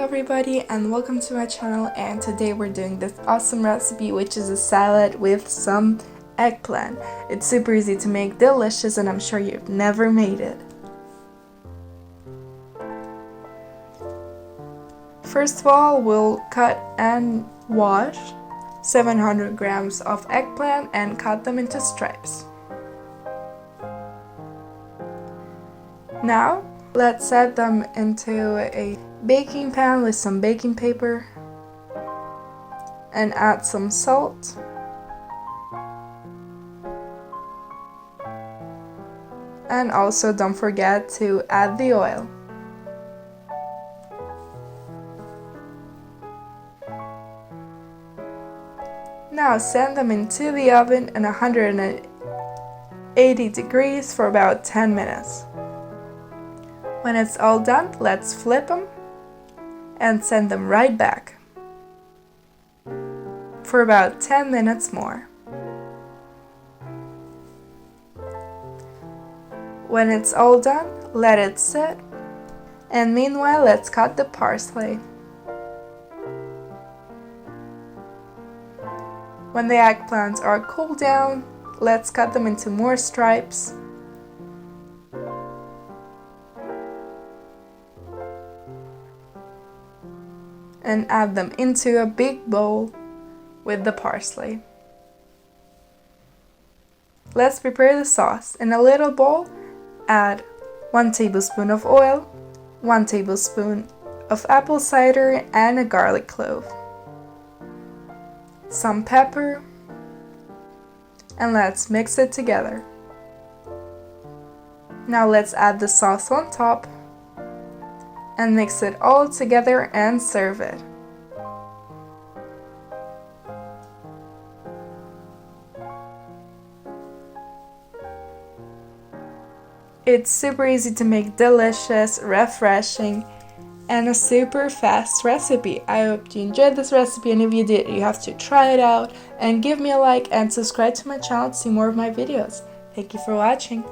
everybody and welcome to my channel, and today we're doing this awesome recipe which is a salad with some eggplant. It's super easy to make, delicious, and I'm sure you've never made it. First of all, we'll cut and wash 700 grams of eggplant and cut them into stripes. Now let's set them into a baking pan with some baking paper and add some salt and also don't forget to add the oil. Now send them into the oven at 180 degrees for about 10 minutes. When it's all done, let's flip them and send them right back for about 10 minutes more. When it's all done, let it sit, and meanwhile let's cut the parsley. When the eggplants are cooled down, let's cut them into more stripes. And add them into a big bowl with the parsley. Let's prepare the sauce. In a little bowl, add 1 tablespoon of oil, 1 tablespoon of apple cider, and a garlic clove, some pepper, and let's mix it together. Now let's add the sauce on top and mix it all together and serve it. It's super easy to make, delicious, refreshing, and a super fast recipe. I hope you enjoyed this recipe, and if you did, you have to try it out and give me a like and subscribe to my channel to see more of my videos. Thank you for watching.